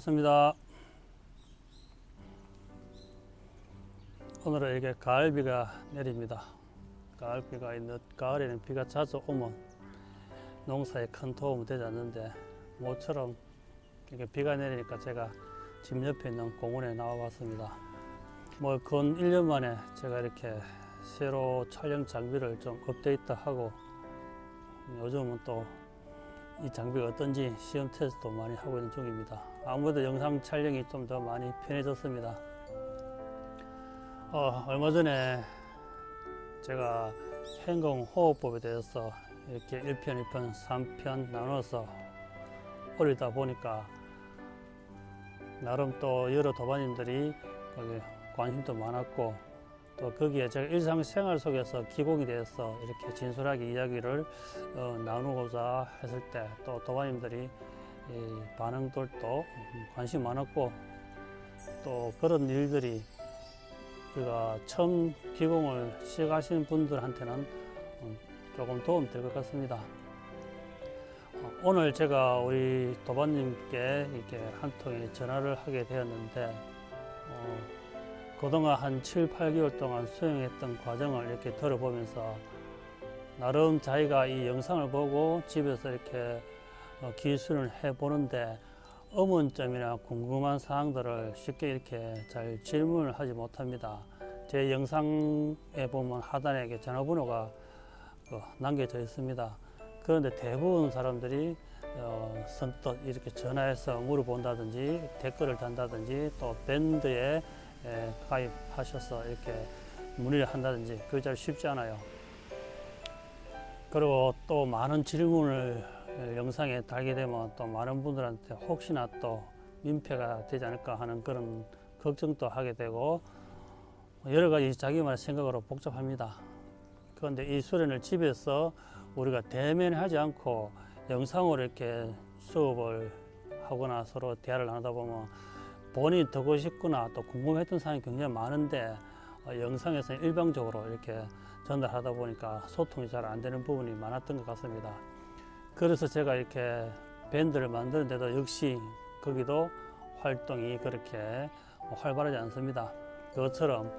반갑습니다. 오늘은 이렇게 가을비가 내립니다. 가을비가 가을에는 비가 자주 오면 농사에 큰 도움이 되지 않는데, 모처럼 이렇게 비가 내리니까 제가 집 옆에 있는 공원에 나와 봤습니다. 근 1년 만에 제가 이렇게 새로 촬영 장비를 좀 업데이트하고, 요즘은 또 이 장비가 어떤지 시험 테스트도 많이 하고 있는 중입니다. 아무래도 영상 촬영이 좀 더 많이 편해졌습니다. 얼마 전에 제가 행공호흡법에 대해서 이렇게 1편, 2편, 3편 나눠서 올리다 보니까 나름 또 여러 도반님들이 거기 관심도 많았고, 또 거기에 제가 일상생활 속에서 기공에 대해서 이렇게 진솔하게 이야기를 나누고자 했을 때 또 도반님들이 반응들도 관심 많았고, 또 그런 일들이 우리가 처음 기공을 시작하시는 분들한테는 조금 도움 될 것 같습니다. 오늘 제가 우리 도반님께 이렇게 한 통의 전화를 하게 되었는데, 그동안 한 7, 8개월 동안 수행했던 과정을 이렇게 들어보면서 나름 자기가 이 영상을 보고 집에서 이렇게 기술을 해보는데 의문점이나 궁금한 사항들을 쉽게 이렇게 잘 질문을 하지 못합니다. 제 영상에 보면 하단에 이렇게 전화번호가 남겨져 있습니다. 그런데 대부분 사람들이 선뜻 이렇게 전화해서 물어본다든지 댓글을 단다든지 또 밴드에 가입하셔서 이렇게 문의를 한다든지 그게 잘 쉽지 않아요. 그리고 또 많은 질문을 영상에 달게 되면 또 많은 분들한테 혹시나 또 민폐가 되지 않을까 하는 그런 걱정도 하게 되고, 여러 가지 자기만의 생각으로 복잡합니다. 그런데 이 수련을 집에서 우리가 대면하지 않고 영상으로 이렇게 수업을 하거나 서로 대화를 나누다 보면 본인이 듣고 싶거나 또 궁금했던 사항이 굉장히 많은데, 영상에서는 일방적으로 이렇게 전달하다 보니까 소통이 잘 안 되는 부분이 많았던 것 같습니다. 그래서 제가 이렇게 밴드를 만드는데도 역시 거기도 활동이 그렇게 활발하지 않습니다. 그것처럼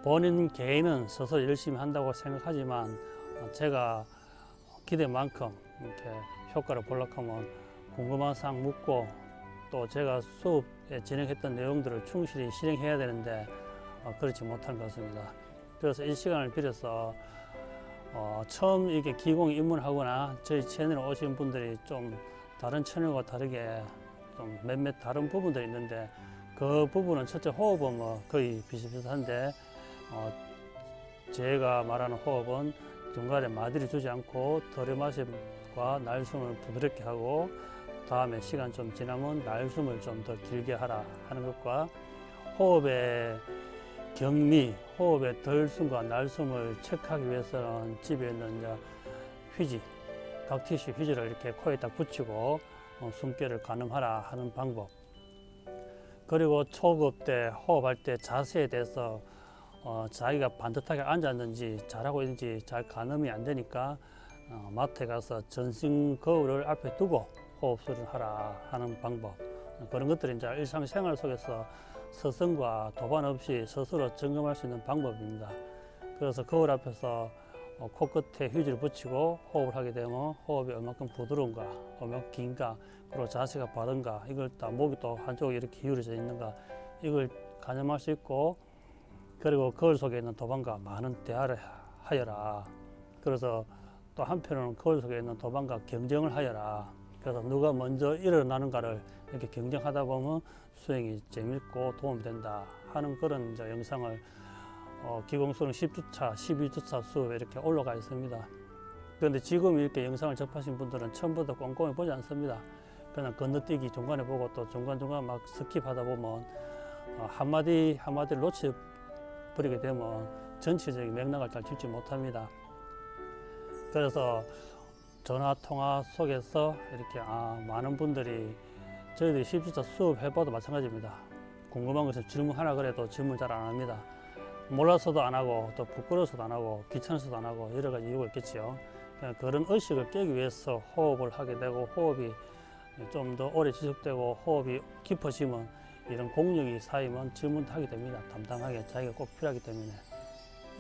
본인 개인은 스스로 열심히 한다고 생각하지만 제가 기대만큼 이렇게 효과를 보려고 하면 궁금한 사항 묻고, 또 제가 수업에 진행했던 내용들을 충실히 실행해야 되는데 그렇지 못한 것 같습니다. 그래서 이 시간을 빌어서 처음 이렇게 기공에 입문하거나 저희 채널에 오신 분들이 좀 다른 채널과 다르게 좀 몇몇 다른 부분들이 있는데, 그 부분은 첫째 호흡은 거의 비슷비슷한데, 제가 말하는 호흡은 중간에 마디를 주지 않고 들이마심과 날숨을 부드럽게 하고, 다음에 시간 좀 지나면 날숨을 좀 더 길게 하라 하는 것과, 호흡의 경미, 호흡의 덜숨과 날숨을 체크하기 위해서는 집에 있는 휴지, 각티슈 휴지를 이렇게 코에 딱 붙이고 숨결을 가늠하라 하는 방법. 그리고 초급 때 호흡할 때 자세에 대해서 자기가 반듯하게 앉았는지 잘하고 있는지 잘 가늠이 안 되니까 마트에 가서 전신 거울을 앞에 두고 호흡 수련을 하라 하는 방법. 그런 것들이 이제 일상생활 속에서 서성과 도반 없이 스스로 점검할 수 있는 방법입니다. 그래서 거울 앞에서 코끝에 휴지를 붙이고 호흡을 하게 되면 호흡이 얼마큼 부드러운가, 얼마큼 긴가, 그리고 자세가 바른가, 이걸 또 목이 또 한쪽에 이렇게 기울어져 있는가, 이걸 가늠할 수 있고, 그리고 거울 속에 있는 도반과 많은 대화를 하여라. 그래서 또 한편으로는 거울 속에 있는 도반과 경쟁을 하여라. 그래서 누가 먼저 일어나는가를 이렇게 경쟁하다 보면 수행이 재밌고 도움이 된다 하는 그런 영상을 기공수능 10주차, 12주차 수업에 이렇게 올라가 있습니다. 그런데 지금 이렇게 영상을 접하신 분들은 처음부터 꼼꼼히 보지 않습니다. 그냥 건너뛰기 중간에 보고 또 중간중간 막 스킵하다 보면 한마디 한마디를 놓쳐버리게 되면 전체적인 맥락을 잘 짚지 못합니다. 그래서 전화 통화 속에서 이렇게 많은 분들이 저희들이 10주차 수업 해봐도 마찬가지입니다. 궁금한 것을 질문하라 그래도 질문 잘 안 합니다. 몰라서도 안 하고, 또 부끄러워서도 안 하고, 귀찮아서도 안 하고, 여러 가지 이유가 있겠죠. 그런 의식을 깨기 위해서 호흡을 하게 되고, 호흡이 좀 더 오래 지속되고 호흡이 깊어지면 이런 공력이 쌓이면 질문도 하게 됩니다. 담담하게 자기가 꼭 필요하기 때문에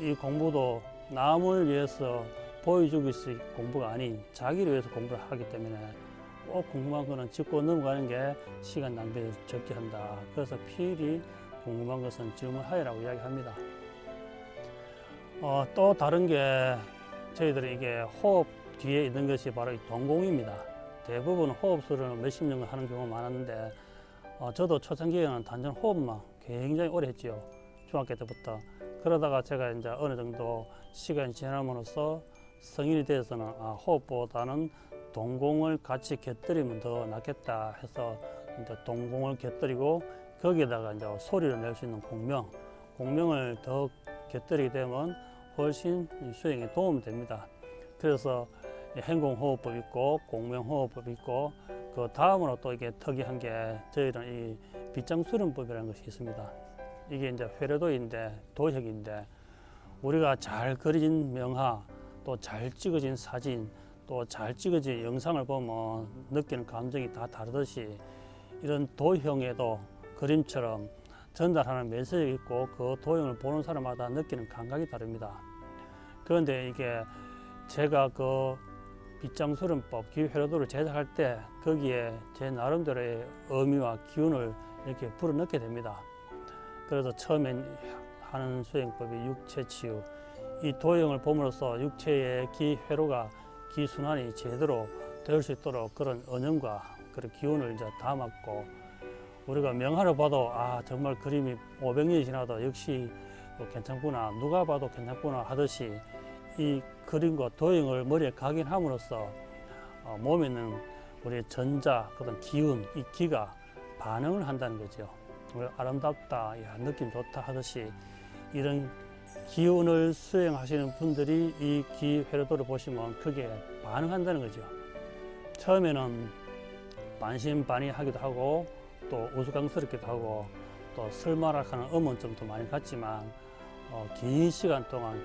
이 공부도 남을 위해서 보여주기 위해서 공부가 아닌 자기를 위해서 공부를 하기 때문에 꼭 궁금한 거는 짚고 넘어가는 게 시간 낭비를 적게 한다. 그래서 필히 궁금한 것은 질문하여라고 이야기합니다. 또 다른 게 저희들이 이게 호흡 뒤에 있는 것이 바로 이 동공입니다. 대부분 호흡 수련을 몇십 년 하는 경우가 많았는데 저도 초창기에는 단전 호흡만 굉장히 오래 했지요. 중학교 때부터. 그러다가 제가 이제 어느 정도 시간이 지남으로써 성인이 되어서는 호흡보다는 동공을 같이 곁들이면 더 낫겠다 해서 이제 동공을 곁들이고 거기에다가 이제 소리를 낼 수 있는 공명을 더 곁들이게 되면 훨씬 수행에 도움이 됩니다. 그래서 행공호흡법 있고 공명호흡법 있고 그 다음으로 또 이게 특이한 게 저희는 이 빗장수련법이라는 것이 있습니다. 이게 이제 회로도인데 도형인데 우리가 잘 그려진 명화 또 잘 찍어진 사진 또 잘 찍어진 영상을 보면 느끼는 감정이 다 다르듯이 이런 도형에도 그림처럼 전달하는 메시지가 있고 그 도형을 보는 사람마다 느끼는 감각이 다릅니다. 그런데 이게 제가 그 빗장수련법 기회로도를 제작할 때 거기에 제 나름대로의 의미와 기운을 이렇게 불어넣게 됩니다. 그래서 처음엔 하는 수행법이 육체치유, 이 도형을 봄으로써 육체의 기회로가 기순환이 제대로 될 수 있도록 그런 언념과 그런 기운을 이제 담았고 우리가 명화를 봐도 정말 그림이 500년이 지나도 역시 괜찮구나 누가 봐도 괜찮구나 하듯이 이 그림과 도형을 머리에 각인함으로써 몸에 있는 우리의 전자 그런 기운 이 기가 반응을 한다는 거죠. 아름답다, 야, 느낌 좋다 하듯이 이런 기운을 수행하시는 분들이 이 기회로도를 보시면 크게 반응한다는 거죠. 처음에는 반신반의하기도 하고 또 우스꽝스럽기도 하고 또 설마락하는 의문점도 많이 갔지만 긴 시간 동안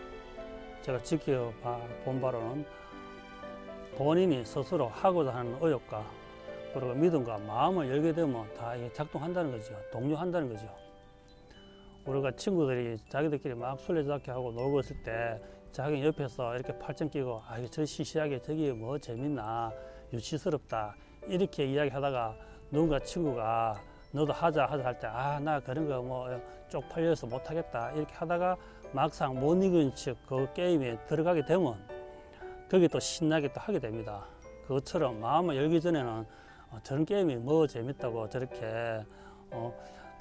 제가 지켜본 바로는 본인이 스스로 하고자 하는 의욕과 그리고 믿음과 마음을 열게 되면 다 이게 작동한다는 거죠. 독려한다는 거죠. 우리가 친구들이 자기들끼리 막 술래잡기 하고 놀고 있을 때 자기 옆에서 이렇게 팔짱 끼고 저 시시하게 저기 뭐 재밌나 유치스럽다 이렇게 이야기하다가 누군가 친구가 너도 하자 할 때 나 그런 거 뭐 쪽팔려서 못하겠다 이렇게 하다가 막상 못 이긴 척 그 게임에 들어가게 되면 거기 또 신나게 또 하게 됩니다. 그것처럼 마음을 열기 전에는 저런 게임이 뭐 재밌다고 저렇게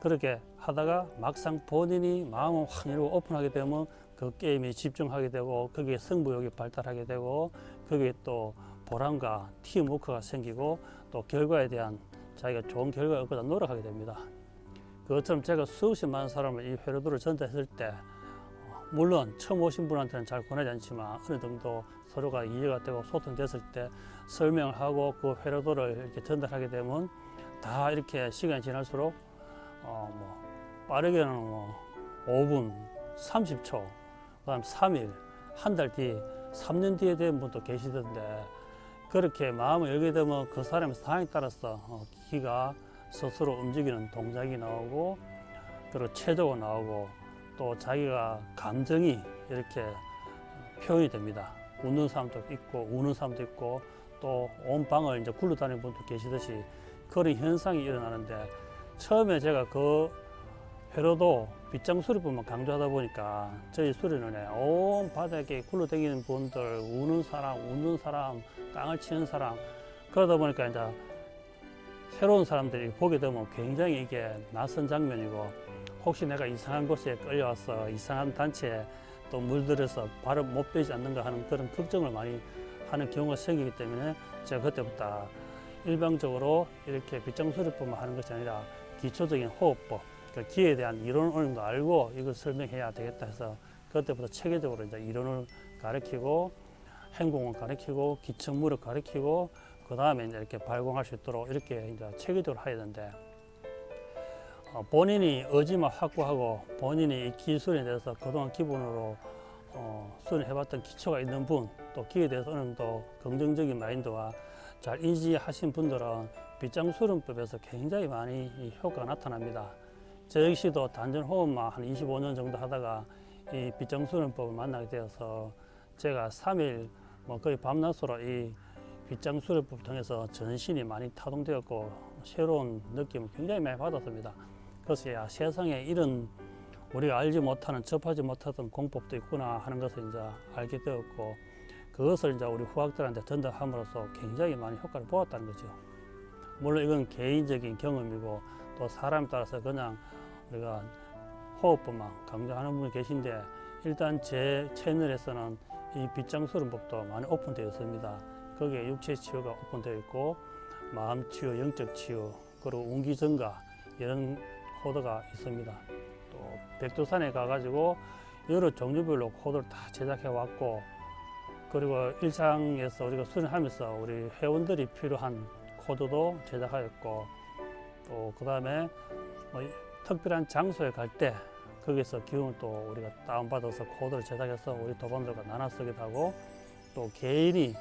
그렇게 하다가 막상 본인이 마음을 확 열고 오픈하게 되면 그 게임에 집중하게 되고 거기에 승부욕이 발달하게 되고 거기에 또 보람과 팀워크가 생기고 또 결과에 대한 자기가 좋은 결과를 얻고자 노력하게 됩니다. 그것처럼 제가 수없이 많은 사람을 이 회로도를 전달했을 때 물론 처음 오신 분한테는 잘 권하지 않지만 어느 정도 서로가 이해가 되고 소통됐을 때 설명을 하고 그 회로도를 이렇게 전달하게 되면 다 이렇게 시간이 지날수록 빠르게는 5분, 30초, 그다음 3일, 한 달 뒤, 3년 뒤에 된 분도 계시던데 그렇게 마음을 열게 되면 그 사람의 상황에 따라서 기가 스스로 움직이는 동작이 나오고 그리고 체조가 나오고 또 자기가 감정이 이렇게 표현이 됩니다. 웃는 사람도 있고 우는 사람도 있고 또 온 방을 이제 굴러다니는 분도 계시듯이 그런 현상이 일어나는데 처음에 제가 그 회로도 빗장수련법만 강조하다 보니까 저희 수련원에 온 바닥에 굴러다니는 분들 우는 사람, 웃는 사람, 땅을 치는 사람 그러다 보니까 이제 새로운 사람들이 보게 되면 굉장히 이게 낯선 장면이고 혹시 내가 이상한 곳에 끌려와서 이상한 단체에 또 물들여서 발을 못 빼지 않는가 하는 그런 걱정을 많이 하는 경우가 생기기 때문에 제가 그때부터 일방적으로 이렇게 빗장수련법만 하는 것이 아니라 기초적인 호흡법, 그러니까 기에 대한 이론 어느 정도 알고 이걸 설명해야 되겠다 해서 그때부터 체계적으로 이제 이론을 가르치고 행공을 가르치고 기척물을 가르치고 그 다음에 이제 이렇게 발공할 수 있도록 이렇게 이제 체계적으로 해야 되는데 본인이 의지만 확고하고 본인이 이 기술에 대해서 그동안 기본으로 수련해봤던 기초가 있는 분, 또 기에 대해서 어느 정도 긍정적인 마인드와 잘 인지하신 분들은 빗장수련법에서 굉장히 많이 이 효과가 나타납니다. 저 역시도 단전호흡만 한 25년 정도 하다가 이 빗장수련법을 만나게 되어서 제가 3일 거의 밤낮으로 이 빗장수련법을 통해서 전신이 많이 타동되었고 새로운 느낌을 굉장히 많이 받았습니다. 그래서 야, 세상에 이런 우리가 알지 못하는 접하지 못하던 공법도 있구나 하는 것을 이제 알게 되었고 그것을 이제 우리 후학들한테 전달함으로써 굉장히 많이 효과를 보았다는 거죠. 물론 이건 개인적인 경험이고 또 사람에 따라서 그냥 우리가 호흡법만 강조하는 분이 계신데 일단 제 채널에서는 이 빗장수련법도 많이 오픈되어 있습니다. 거기에 육체 치유가 오픈되어 있고 마음 치유, 영적 치유, 그리고 운기 증가 이런 코드가 있습니다. 또 백두산에 가가지고 여러 종류별로 코드를 다 제작해 왔고 그리고 일상에서 우리가 수련하면서 우리 회원들이 필요한 코드도 제작하였고 또 그 다음에 뭐 특별한 장소에 갈 때 거기서 기운을 또 우리가 다운받아서 코드를 제작해서 우리 도반들과 나눠 쓰기도 하고 또 개인이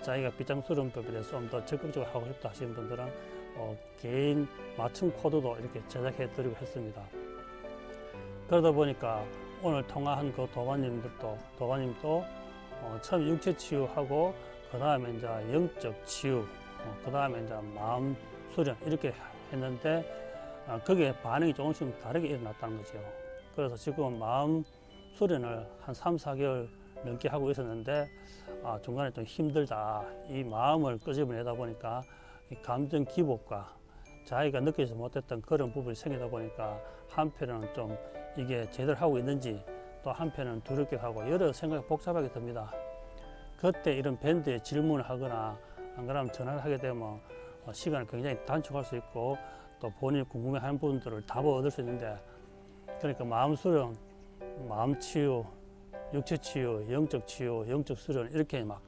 자기가 빗장수련법에 대해서 좀 더 적극적으로 하고 싶다 하시는 분들은 개인 맞춤 코드도 이렇게 제작해 드리고 했습니다. 그러다 보니까 오늘 통화한 그 도반님도 처음 육체 치유하고 그 다음에 이제 영적 치유, 그 다음에 이제 마음 수련 이렇게 했는데 거기에 반응이 조금씩 다르게 일어났다는 거죠. 그래서 지금 마음 수련을 한 3, 4개월 넘게 하고 있었는데 중간에 좀 힘들다. 이 마음을 끄집어내다 보니까 이 감정 기복과 자기가 느끼지 못했던 그런 부분이 생기다 보니까 한편은 좀 이게 제대로 하고 있는지 또 한편은 두렵게 하고 여러 생각이 복잡하게 듭니다. 그때 이런 밴드에 질문을 하거나 안 그러면 전화를 하게 되면 시간을 굉장히 단축할 수 있고 또 본인이 궁금해하는 부분들을 답을 얻을 수 있는데 그러니까 마음 수련, 마음 치유, 육체 치유, 영적 치유, 영적 수련 이렇게 막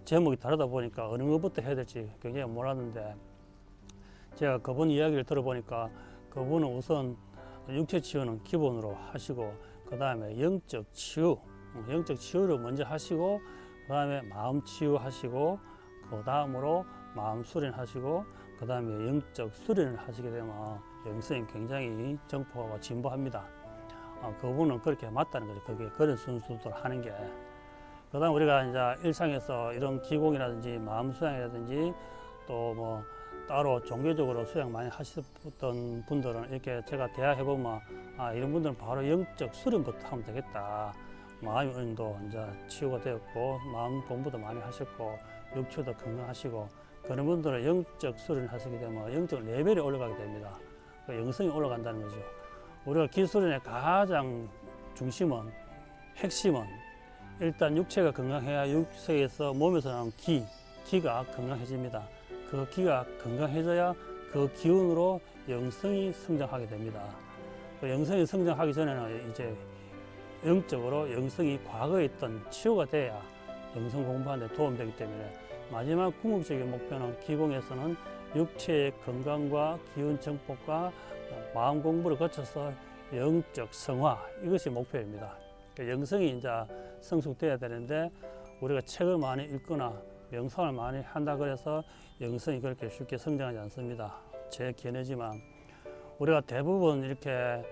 제목이 다르다 보니까 어느 것부터 해야 될지 굉장히 몰랐는데 제가 그분 이야기를 들어보니까 그분은 우선 육체 치유는 기본으로 하시고 그 다음에 영적 치유를 먼저 하시고 그 다음에 마음 치유하시고 그 다음으로 마음 수련하시고 그 다음에 영적 수련을 하시게 되면 영성이 굉장히 정포하고 진보합니다. 그분은 그렇게 맞다는 거죠. 그게 그런 순수도를 하는 게. 그 다음 우리가 이제 일상에서 이런 기공이라든지 마음 수양이라든지 또 뭐 따로 종교적으로 수양 많이 하셨던 분들은 이렇게 제가 대화해보면 이런 분들은 바로 영적 수련부터 하면 되겠다. 마음의 은도 이제 치유가 되었고 마음 공부도 많이 하셨고 육체도 건강하시고 그런 분들은 영적 수련을 하시게 되면 영적 레벨이 올라가게 됩니다. 영성이 올라간다는 거죠. 우리가 기수련의 가장 중심은 핵심은 일단 육체가 건강해야 육체에서 몸에서 나오는 기가 건강해집니다. 그 기가 건강해져야 그 기운으로 영성이 성장하게 됩니다. 그 영성이 성장하기 전에는 이제 영적으로 영성이 과거에 있던 치유가 돼야 영성 공부하는 데 도움이 되기 때문에 마지막 궁극적인 목표는 기공에서는 육체의 건강과 기운 정복과 마음 공부를 거쳐서 영적 성화 이것이 목표입니다. 영성이 이제 성숙돼야 되는데 우리가 책을 많이 읽거나 명상을 많이 한다 그래서 영성이 그렇게 쉽게 성장하지 않습니다. 제 견해지만 우리가 대부분 이렇게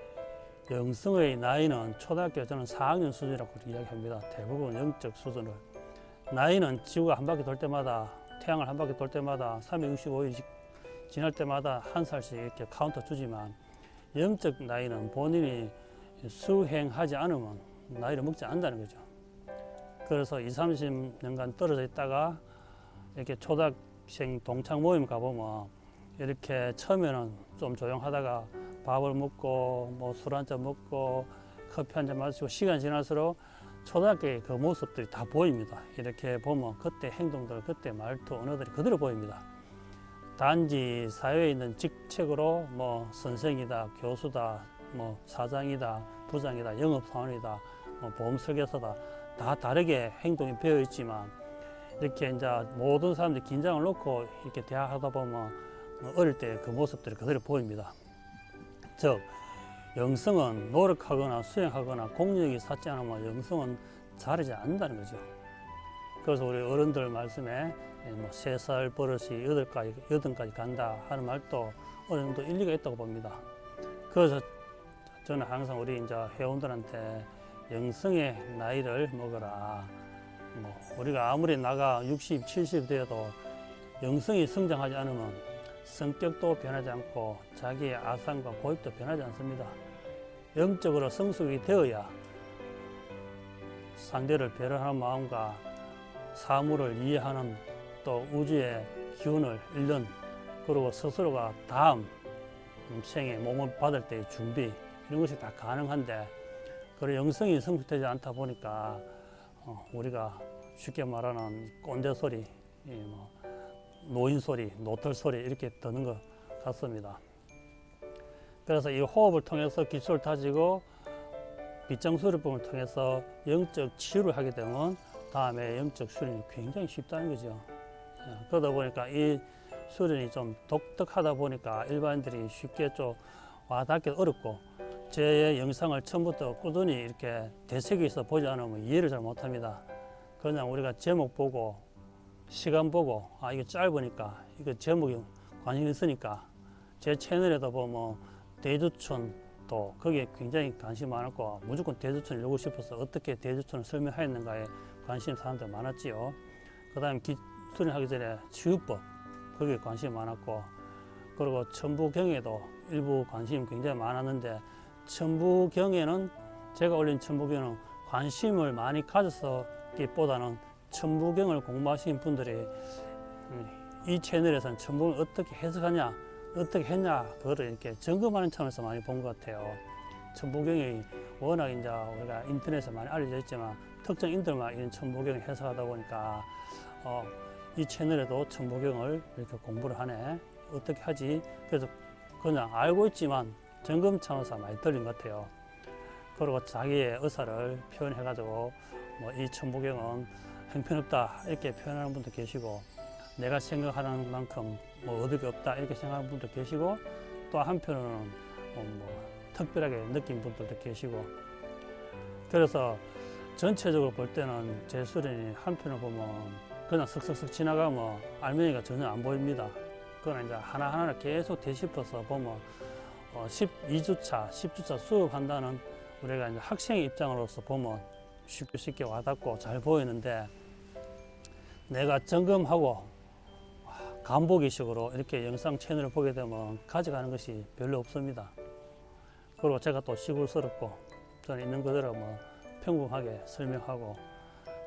영성의 나이는 초등학교 저는 4학년 수준이라고 이야기합니다. 대부분 영적 수준을 나이는 지구가 한 바퀴 돌 때마다 태양을 한 바퀴 돌 때마다 365일 지날 때마다 한 살씩 이렇게 카운터 주지만 영적 나이는 본인이 수행하지 않으면 나이를 먹지 않는다는 거죠. 그래서 20, 30년간 떨어져 있다가 이렇게 초등학생 동창 모임 가보면 이렇게 처음에는 좀 조용하다가 밥을 먹고 뭐 술 한잔 먹고 커피 한잔 마시고 시간 지날수록 초등학교의 그 모습들이 다 보입니다. 이렇게 보면 그때 행동들, 그때 말투, 언어들이 그대로 보입니다. 단지 사회에 있는 직책으로 뭐 선생이다, 교수다, 뭐 사장이다, 부장이다, 영업사원이다, 뭐 보험설계사다 다 다르게 행동이 배어 있지만 이렇게 이제 모든 사람들이 긴장을 놓고 이렇게 대화하다 보면 어릴 때 그 모습들이 그대로 보입니다. 즉 영성은 노력하거나 수행하거나 공력이 닿지 않으면 영성은 자라지 않는다는 거죠. 그래서 우리 어른들 말씀에 뭐 3살 버릇이 8까지 간다 하는 말도 어느 정도 일리가 있다고 봅니다. 그래서 저는 항상 우리 이제 회원들한테 영성의 나이를 먹어라. 뭐 우리가 아무리 나가 60, 70 되어도 영성이 성장하지 않으면 성격도 변하지 않고 자기의 아상과 고집도 변하지 않습니다. 영적으로 성숙이 되어야 상대를 배려하는 마음과 사물을 이해하는 또 우주의 기운을 잃는 그리고 스스로가 다음 생에 몸을 받을 때의 준비 이런 것이 다 가능한데 그 영성이 성숙되지 않다 보니까 우리가 쉽게 말하는 꼰대 소리, 뭐 노인 소리, 노털 소리 이렇게 듣는 것 같습니다. 그래서 이 호흡을 통해서 기술을 다지고 빗장수련법을 통해서 영적 치유를 하게 되면 다음에 영적 수련이 굉장히 쉽다는 거죠. 그러다 보니까 이 수련이 좀 독특하다 보니까 일반인들이 쉽게 좀 와닿기 어렵고 제 영상을 처음부터 꾸준히 이렇게 대책에서 보지 않으면 이해를 잘 못합니다. 그냥 우리가 제목 보고 시간 보고 이거 짧으니까 이거 제목이 관심 있으니까 제 채널에도 보면 대주촌 또 거기에 굉장히 관심 많았고 무조건 대주촌을 읽고 싶어서 어떻게 대주촌을 설명하였는가에 관심 사람들 많았지요. 그 다음에 수련하기 전에 치유법 거기에 관심이 많았고 그리고 천부경에도 일부 관심이 굉장히 많았는데 천부경에는 제가 올린 천부경은 관심을 많이 가졌기보다는 천부경을 공부하신 분들이 이 채널에서는 천부경을 어떻게 해석하냐 어떻게 했냐 그거를 이렇게 점검하는 차원에서 많이 본 것 같아요. 천부경이 워낙 이제 우리가 인터넷에 많이 알려져 있지만 특정인들만 이런 천부경을 해석하다 보니까 이 채널에도 천부경을 이렇게 공부를 하네 어떻게 하지 그래서 그냥 알고 있지만 점검 차원에서 많이 들린 것 같아요. 그리고 자기의 의사를 표현해 가지고 뭐 이 천부경은 형편없다 이렇게 표현하는 분도 계시고 내가 생각하는 만큼 뭐 얻을 없다 이렇게 생각하는 분도 계시고 또 한편으로는 뭐 특별하게 느낀 분들도 계시고 그래서 전체적으로 볼 때는 제 수련이 한편으로 보면 그냥 슥슥슥 지나가면 알맹이가 전혀 안 보입니다. 그건 이제 하나하나 계속 되짚어서 보면 12주차, 10주차 수업한다는 우리가 이제 학생의 입장으로서 보면 쉽게 와닿고 잘 보이는데 내가 점검하고 간보기식으로 이렇게 영상 채널을 보게 되면 가져가는 것이 별로 없습니다. 그리고 제가 또 시골스럽고 저는 있는 그대로 뭐 평범하게 설명하고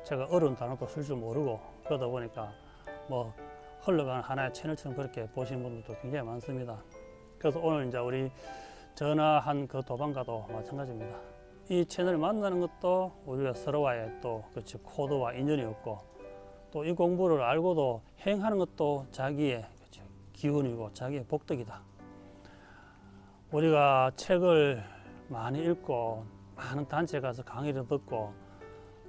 제가 어려운 단어도 쓸 줄 모르고 그러다 보니까 뭐 흘러가는 하나의 채널처럼 그렇게 보시는 분들도 굉장히 많습니다. 그래서 오늘 이제 우리 전화한 그 도반과도 마찬가지입니다. 이 채널을 만나는 것도 우리가 서로와의 또 그렇지 코드와 인연이 없고 또 이 공부를 알고도 행하는 것도 자기의 그렇죠, 기운이고 자기의 복덕이다. 우리가 책을 많이 읽고 많은 단체에 가서 강의를 듣고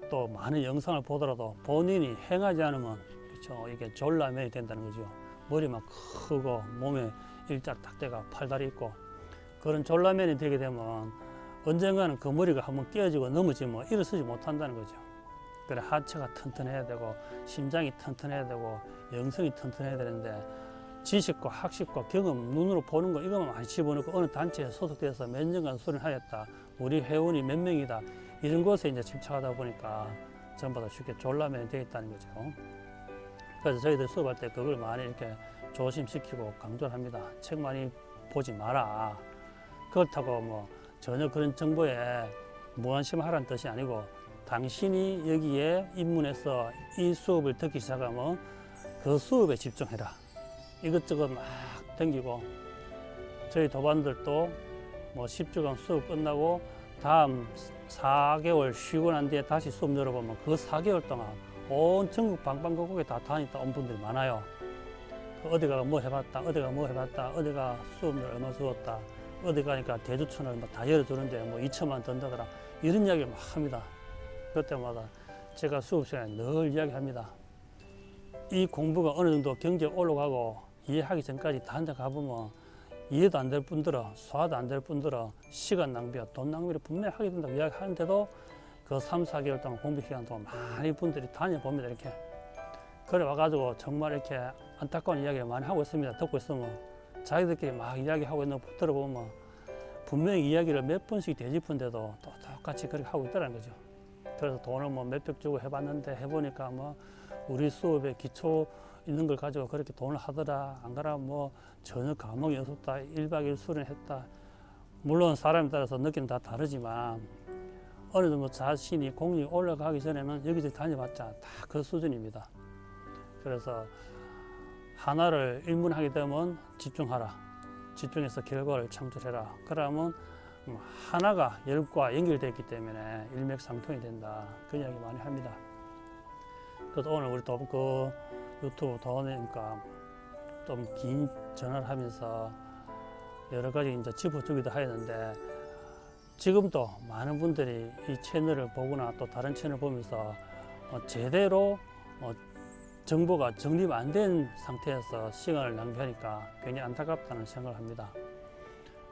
또 많은 영상을 보더라도 본인이 행하지 않으면 그렇죠, 이게 졸라매이 된다는 거죠. 머리만 크고 몸에 일짝딱대가 팔다리 있고 그런 졸라맨이 되게 되면 언젠가는 그 머리가 한번 깨어지고 넘어지면 일어서지 못한다는 거죠. 그래 하체가 튼튼해야 되고 심장이 튼튼해야 되고 영성이 튼튼해야 되는데 지식과 학식과 경험 눈으로 보는 거 이것만 많이 집어넣고 어느 단체에 소속돼서 몇 년간 수련하였다 우리 회원이 몇 명이다 이런 것에 이제 집착하다 보니까 전부 다 쉽게 졸라맨이 되어 있다는 거죠. 그래서 저희들 수업할 때 그걸 많이 이렇게 조심시키고 강조를 합니다. 책 많이 보지 마라. 그렇다고 뭐 전혀 그런 정보에 무관심하라는 뜻이 아니고 당신이 여기에 입문해서 이 수업을 듣기 시작하면 그 수업에 집중해라. 이것저것 막 댕기고 저희 도반들도 뭐 10주간 수업 끝나고 다음 4개월 쉬고 난 뒤에 다시 수업 열어보면 그 4개월 동안 온 전국 방방곡곡에 다 다녔다 온 분들이 많아요. 어디가 뭐 해봤다, 어디가 뭐 해봤다, 어디가 수업료 얼마 주었다, 어디 가니까 대주촌을 뭐 다 열어주는데 뭐 2천만 든다더라 이런 이야기를 막 합니다. 그때마다 제가 수업 시간에 늘 이야기합니다. 이 공부가 어느 정도 경제가 올라가고 이해하기 전까지 다 앉아 가보면 이해도 안 될 뿐더러 소화도 안 될 뿐더러 시간 낭비와 돈 낭비를 분명히 하게 된다고 이야기하는데도 그 3, 4개월 동안 공부 기간 동안 많이 분들이 다녀봅니다. 이렇게. 그래 와가지고 정말 이렇게 안타까운 이야기를 많이 하고 있습니다. 듣고 있으면 자기들끼리 막 이야기하고 있는 거 들어보면 분명히 이야기를 몇 번씩 되짚은데도 또 똑같이 그렇게 하고 있다는 거죠. 그래서 돈을 뭐 몇백 주고 해봤는데 해보니까 뭐 우리 수업에 기초 있는 걸 가지고 그렇게 돈을 하더라. 안 그러면 뭐 전혀 감흥이 없었다. 1박 2일 수련했다. 물론 사람에 따라서 느낌은 다 다르지만 어느 정도 자신이 공력이 올라가기 전에는 여기저기 다녀봤자 다 그 수준입니다. 그래서 하나를 입문하게 되면 집중하라. 집중해서 결과를 창출해라. 그러면 하나가 열과 연결되어 있기 때문에 일맥상통이 된다. 그 이야기 많이 합니다. 그래서 오늘 우리 또 그 유튜브 도와내니까 좀 긴 전화를 하면서 여러 가지 이제 짚어주기도 하였는데 지금도 많은 분들이 이 채널을 보거나 또 다른 채널 보면서 제대로 정보가 정립 안 된 상태에서 시간을 낭비하니까 굉장히 안타깝다는 생각을 합니다.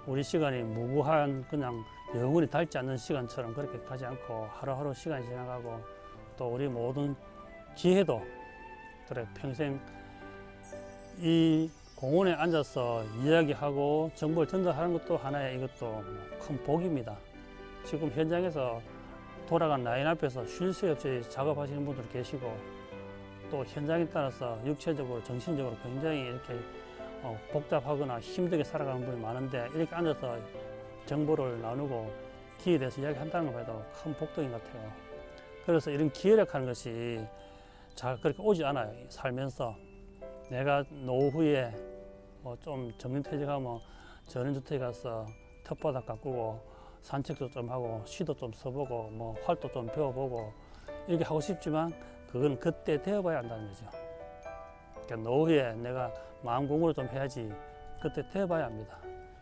우리 시간이 무구한 그냥 영원히 닳지 않는 시간처럼 그렇게 가지 않고 하루하루 시간이 지나가고 또 우리 모든 기회도 그래 평생 이 공원에 앉아서 이야기하고 정보를 전달하는 것도 하나의 이것도 큰 복입니다. 지금 현장에서 돌아간 라인 앞에서 쉴 새 없이 작업하시는 분들 계시고 또 현장에 따라서 육체적으로 정신적으로 굉장히 이렇게 복잡하거나 힘들게 살아가는 분이 많은데 이렇게 앉아서 정보를 나누고 기회에 대해서 이야기한다는 걸 봐도 큰 복덕인 것 같아요. 그래서 이런 기회력하는 것이 잘 그렇게 오지 않아요. 살면서 내가 노후에 좀 정년퇴직하면 전원주택에 가서 텃바닥 가꾸고 산책도 좀 하고 시도 좀 써보고 뭐 활도 좀 배워보고 이렇게 하고 싶지만 그건 그때 되어봐야 한다는 거죠. 그러니까 노후에 내가 마음 공부를 좀 해야지 그때 되어봐야 합니다.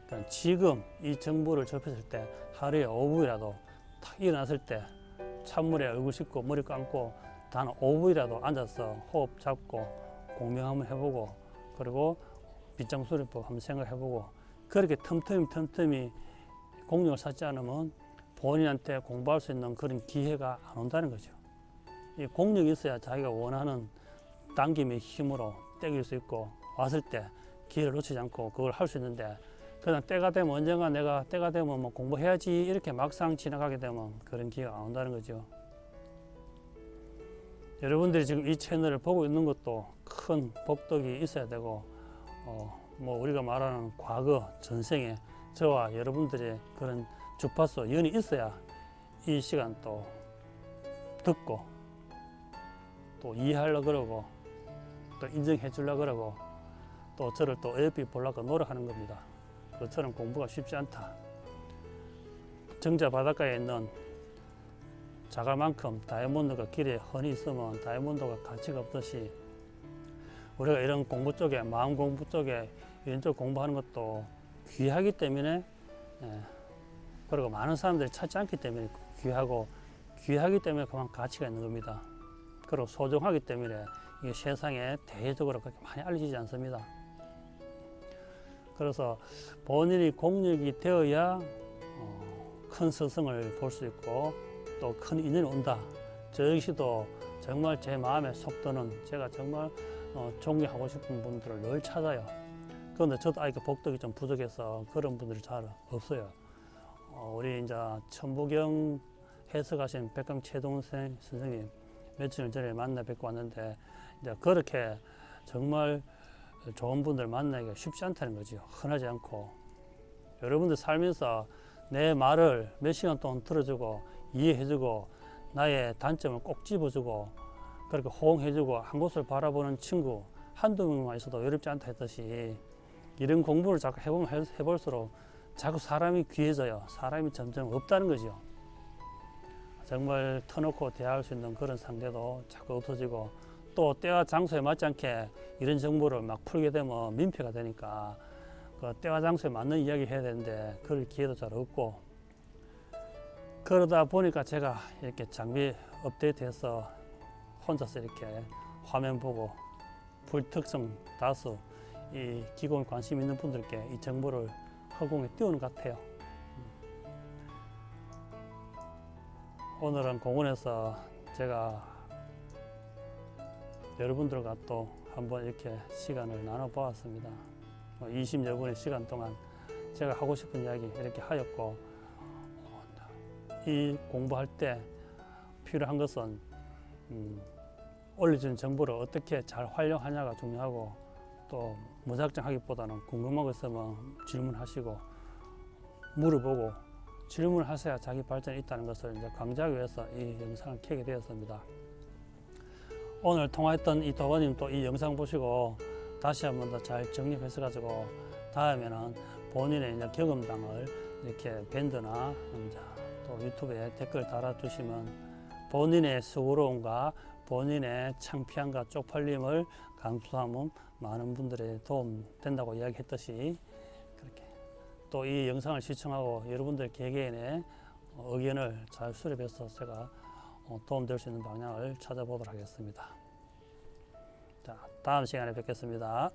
그러니까 지금 이 정보를 접했을 때 하루에 5분이라도 탁 일어났을 때 찬물에 얼굴 씻고 머리 감고 단 5분이라도 앉아서 호흡 잡고 공명 한번 해보고 그리고 빗장수리법 한번 생각해보고 그렇게 틈틈이 공력을 쌓지 않으면 본인한테 공부할 수 있는 그런 기회가 안 온다는 거죠. 이 공력이 있어야 자기가 원하는 당김의 힘으로 땡길 수 있고 왔을 때 기회를 놓치지 않고 그걸 할 수 있는데 그냥 때가 되면 언젠가 내가 때가 되면 뭐 공부해야지 이렇게 막상 지나가게 되면 그런 기회가 안 온다는 거죠. 여러분들이 지금 이 채널을 보고 있는 것도 큰 복덕이 있어야 되고 뭐 우리가 말하는 과거 전생에 저와 여러분들의 그런 주파수 연이 있어야 이 시간 또 듣고 또 이해하려고 그러고 또 인정해 주려고 그러고 또 저를 또 어여삐 보려고 노력하는 겁니다. 그처럼 공부가 쉽지 않다. 정자 바닷가에 있는 자갈만큼 다이아몬드가 길에 흔히 있으면 다이아몬드가 가치가 없듯이 우리가 이런 공부 쪽에 마음 공부 쪽에 이런 쪽 공부하는 것도 귀하기 때문에 그리고 많은 사람들이 찾지 않기 때문에 귀하기 때문에 그만 가치가 있는 겁니다. 그리고 소중하기 때문에 이게 세상에 대외적으로 그렇게 많이 알려지지 않습니다. 그래서 본인이 공력이 되어야 큰 스승을 볼 수 있고 또 큰 인연이 온다. 저 역시도 정말 제 마음에 속 드는 제가 정말 존경하고 싶은 분들을 늘 찾아요. 그런데 저도 아직 복덕이 좀 부족해서 그런 분들이 잘 없어요. 우리 이제 천부경 해석하신 백강채동 선생님 며칠 전에 만나 뵙고 왔는데 이제 그렇게 정말 좋은 분들 만나기가 쉽지 않다는 거죠. 흔하지 않고 여러분들 살면서 내 말을 몇 시간 동안 들어주고 이해해주고 나의 단점을 꼭 집어주고 그렇게 호응해주고 한 곳을 바라보는 친구 한두 명만 있어도 어렵지 않다 했듯이 이런 공부를 자꾸 해볼수록 자꾸 사람이 귀해져요. 사람이 점점 없다는 거죠. 정말 터놓고 대화할 수 있는 그런 상대도 자꾸 없어지고 또 때와 장소에 맞지 않게 이런 정보를 막 풀게 되면 민폐가 되니까 그 때와 장소에 맞는 이야기 해야 되는데 그럴 기회도 잘 없고 그러다 보니까 제가 이렇게 장비 업데이트해서 혼자서 이렇게 화면 보고 불특성 다수 이 기공 관심 있는 분들께 이 정보를 허공에 띄우는 것 같아요. 오늘은 공원에서 제가 여러분들과 또 한번 이렇게 시간을 나눠 보았습니다. 20여 분의 시간 동안 제가 하고 싶은 이야기 이렇게 하였고, 이 공부할 때 필요한 것은 올려진 정보를 어떻게 잘 활용하냐가 중요하고, 또 무작정 하기보다는 궁금한 거 있으면 질문하시고 물어보고 질문을 하셔야 자기 발전이 있다는 것을 이제 강조하기 위해서 이 영상을 켜게 되었습니다. 오늘 통화했던 이 도관님 또 이 영상 보시고 다시 한번 더 잘 정립해서 가지고 다음에는 본인의 이제 경험담을 이렇게 밴드나 이제 또 유튜브에 댓글 달아주시면 본인의 수고로움과 본인의 창피함과 쪽팔림을 감수하면 많은 분들의 도움 된다고 이야기했듯이, 그렇게 또 이 영상을 시청하고 여러분들 개개인의 의견을 잘 수립해서 제가 도움될 수 있는 방향을 찾아보도록 하겠습니다. 자, 다음 시간에 뵙겠습니다.